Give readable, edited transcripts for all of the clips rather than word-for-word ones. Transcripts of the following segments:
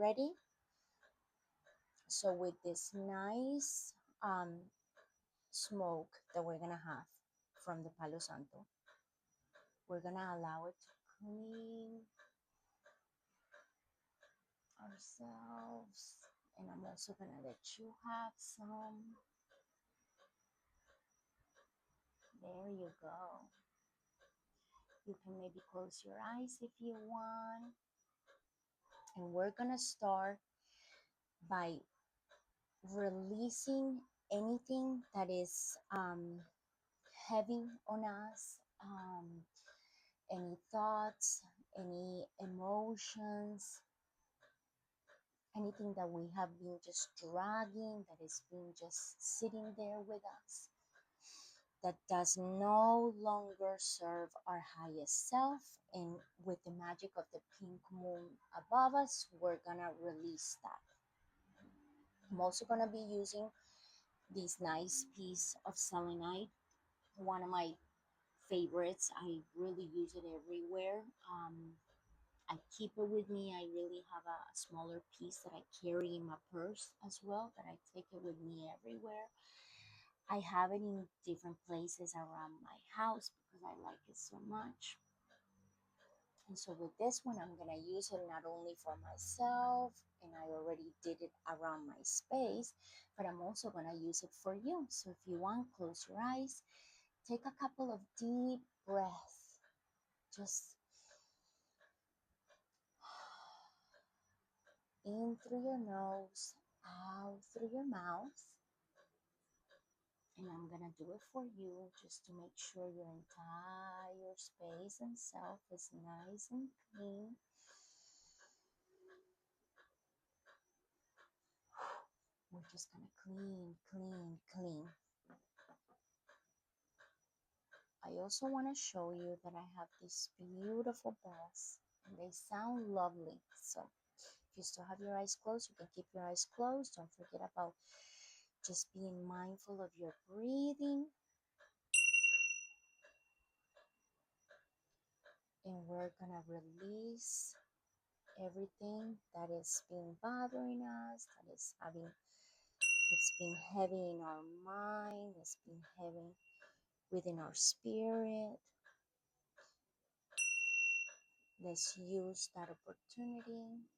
Ready? So with this nice smoke that we're gonna have from the Palo Santo, we're gonna allow it to clean ourselves. And I'm also gonna let you have some. There you go. You can maybe close your eyes if you want. And we're gonna start by releasing anything that is heavy on us, any thoughts, any emotions, anything that we have been just dragging, that has been just sitting there with us, that does no longer serve our highest self. And with the magic of the pink moon above us, we're gonna release that. I'm also gonna be using this nice piece of selenite, one of my favorites. I really use it everywhere. I keep it with me. I really have a smaller piece that I carry in my purse as well, that I take it with me everywhere. I have it in different places around my house because I like it so much. And so with this one, I'm going to use it not only for myself, and I already did it around my space, but I'm also going to use it for you. So if you want, close your eyes, take a couple of deep breaths. Just in through your nose, out through your mouth. And I'm gonna do it for you just to make sure your entire space and self is nice and clean. We're just gonna clean, clean, clean. I also want to show you that I have these beautiful bells and they sound lovely. So if you still have your eyes closed, you can keep your eyes closed. Don't forget about just being mindful of your breathing. And we're gonna release everything that is been bothering us, that is having, it's been heavy in our mind, it's been heavy within our spirit. Let's use that opportunity.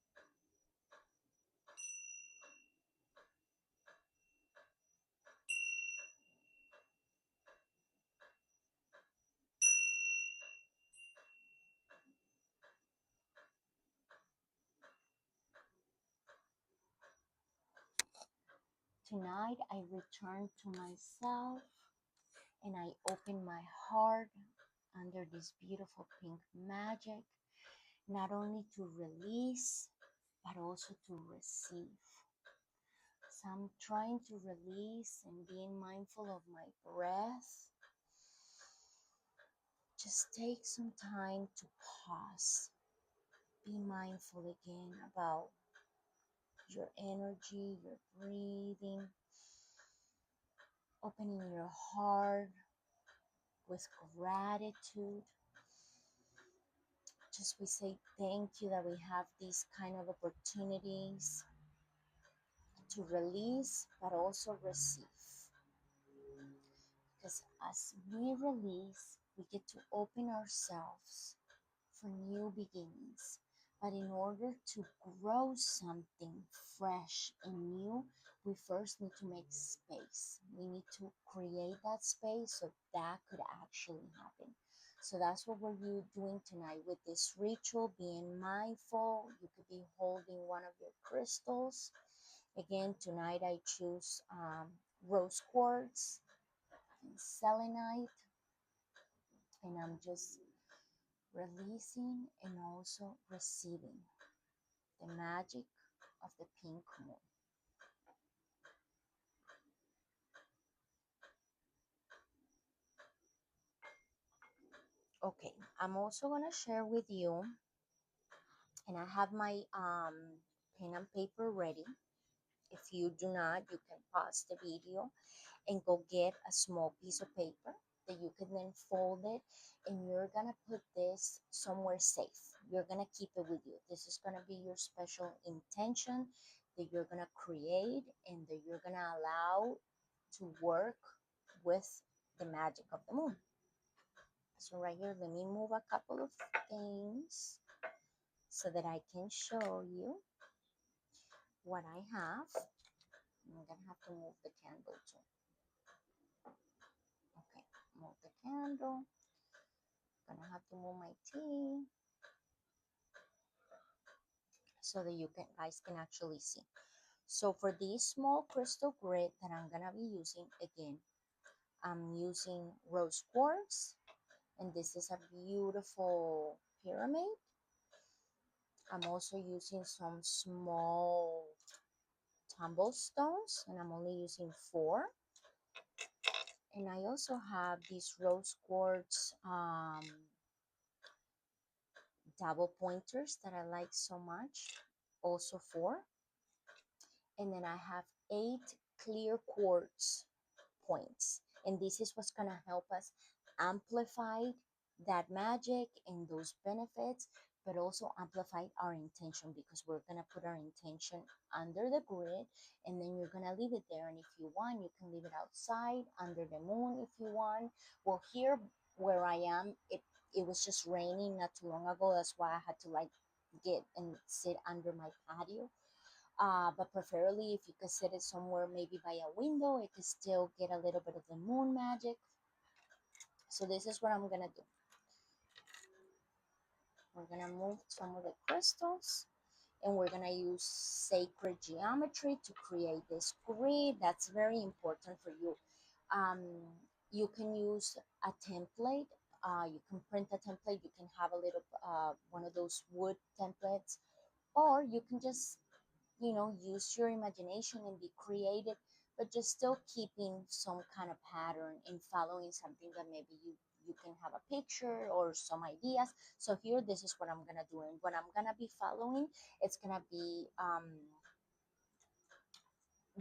Tonight I return to myself and I open my heart under this beautiful pink magic, not only to release, but also to receive. So I'm trying to release and being mindful of my breath. Just take some time to pause. Be mindful again about your energy, your breathing, opening your heart with gratitude. Just we say thank you that we have these kind of opportunities to release, but also receive. Because as we release, we get to open ourselves for new beginnings. But in order to grow something fresh and new, we first need to make space. We need to create that space so that could actually happen. So that's what we're doing tonight with this ritual, being mindful. You could be holding one of your crystals. Again, tonight I choose rose quartz and selenite, and I'm just releasing and also receiving the magic of the pink moon. Okay, I'm also going to share with you, and I have my pen and paper ready. If you do not, you can pause the video and go get a small piece of paper. that you can then fold it, and you're gonna put this somewhere safe. You're gonna keep it with you. This is gonna be your special intention that you're gonna create and that you're gonna allow to work with the magic of the moon. So right here, let me move a couple of things so that I can show you what I have. I'm gonna have to move the candle too. Okay, move the candle. Gonna have to move my tea so that you can guys can actually see. So for this small crystal grid that I'm gonna be using, again, I'm using rose quartz, and this is a beautiful pyramid. I'm also using some small tumble stones, and I'm only using 4. And I also have these rose quartz double pointers that I like so much, also 4. And then I have 8 clear quartz points. And this is what's going to help us amplify that magic and those benefits, but also amplify our intention, because we're going to put our intention under the grid, and then you're going to leave it there. And if you want, you can leave it outside under the moon if you want. Well, here where I am, it was just raining not too long ago. That's why I had to like get and sit under my patio, but preferably if you could set it somewhere maybe by a window, it could still get a little bit of the moon magic. So this is what I'm gonna do. We're gonna move some of the crystals, and we're gonna use sacred geometry to create this grid. That's very important for you. Um, you can use a template. You can print a template. You can have a little one of those wood templates, or you can just use your imagination and be creative, but just still keeping some kind of pattern and following something that maybe you can have a picture or some ideas. So here, this is what I'm gonna do, and what I'm gonna be following, it's gonna be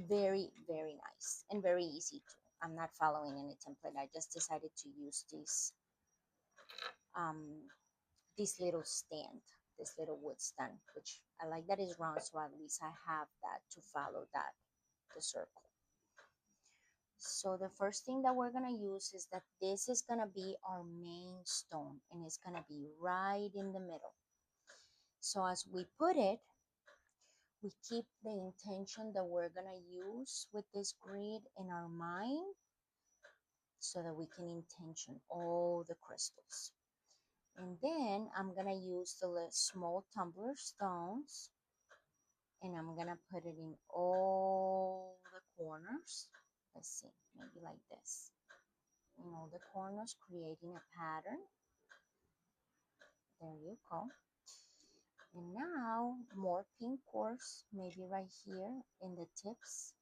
very, very nice and very easy too. I'm not following any template. I just decided to use um, this little stand, this little wood stand, which I like that is round, so at least I have that to follow that the circle. So the first thing that we're gonna use is that this is gonna be our main stone, and it's gonna be right in the middle. So as we put it, we keep the intention that we're gonna use with this grid in our mind, so that we can intention all the crystals. And then I'm gonna use the small tumbler stones, and I'm gonna put it in all the corners. Let's see, maybe like this. In all the corners, creating a pattern. There you go. And now more pink quartz, maybe right here in the tips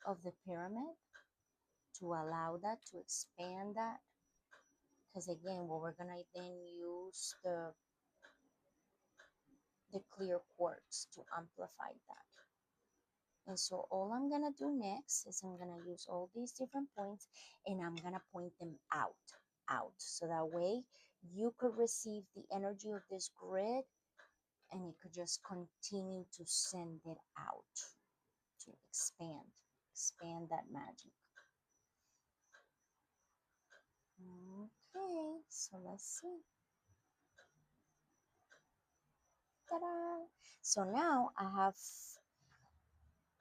of the pyramid, to allow that to expand that. Because again, well, we're gonna then use the clear quartz to amplify that. And so all I'm gonna do next is I'm gonna use all these different points, and I'm gonna point them out. So that way you could receive the energy of this grid, and you could just continue to send it out to expand that magic. Okay, so let's see. Ta-da! So now I have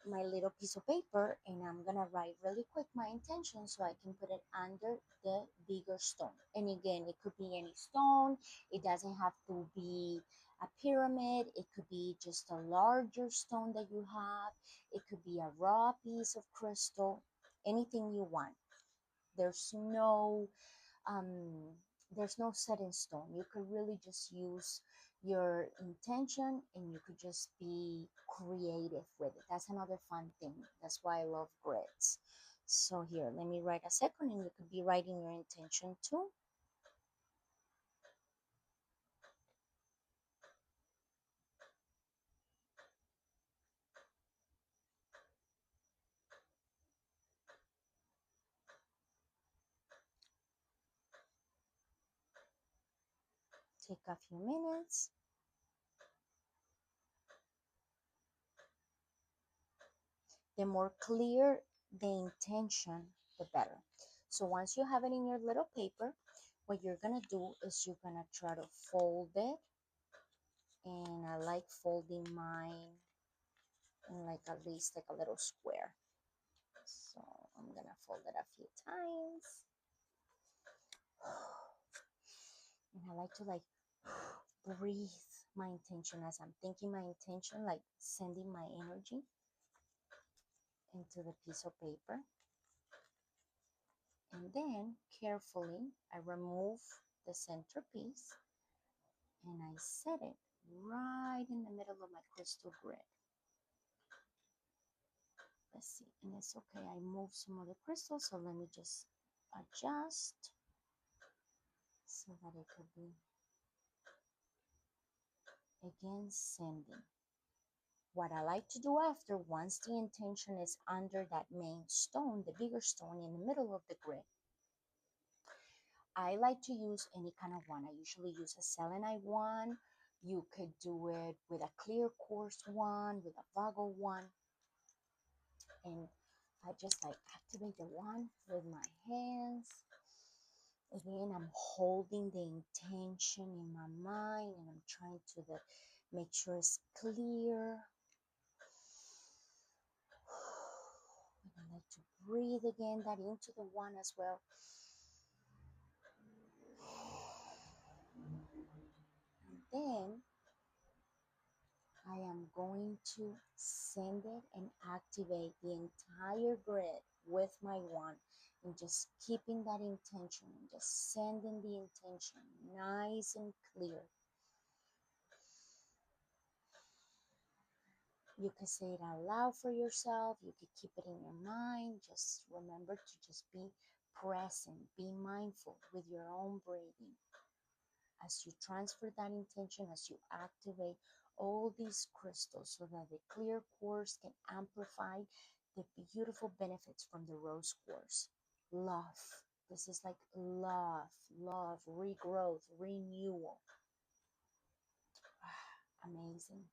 my little piece of paper, and I'm gonna write really quick my intention so I can put it under the bigger stone. And again, it could be any stone. It doesn't have to be a pyramid. It could be just a larger stone that you have. It could be a raw piece of crystal, anything you want. There's no um, there's no set in stone. You could really just use your intention, and you could just be creative with it. That's another fun thing. That's why I love grids. So here, let me write a second, and you could be writing your intention too. Take a few minutes. The more clear the intention, the better. So once you have it in your little paper, what you're gonna do is you're gonna try to fold it. And I like folding mine in like at least like a little square. So I'm gonna fold it a few times. And I like to like breathe my intention as I'm thinking my intention, like sending my energy into the piece of paper. And then carefully I remove the centerpiece and I set it right in the middle of my crystal grid. Let's see, and it's okay. I moved some other crystals, so let me just adjust so that it could be again sending. What I like to do after, once the intention is under that main stone, the bigger stone in the middle of the grid, I like to use any kind of wand. I usually use a selenite wand. You could do it with a clear quartz wand, with a Vago wand. And I just like activate the wand with my hands. Again, I'm holding the intention in my mind and I'm trying to make sure it's clear. And I like to breathe again that into the one as well. And then I am going to send it and activate the entire grid with my wand and just keeping that intention and just sending the intention nice and clear. You can say it out loud for yourself. You can keep it in your mind. Just remember to just be present, be mindful with your own breathing. As you transfer that intention, as you activate all these crystals so that the clear quartz can amplify the beautiful benefits from the rose quartz. Love. This is like love, regrowth, renewal. Amazing.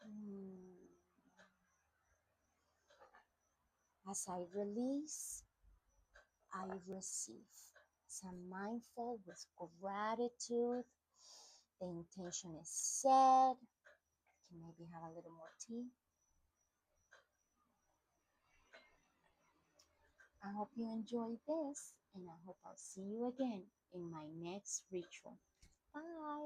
Mm. As I release, I receive. So I'm mindful with gratitude. The intention is set. Can maybe have a little more tea. I hope you enjoyed this, and I hope I'll see you again in my next ritual. Bye.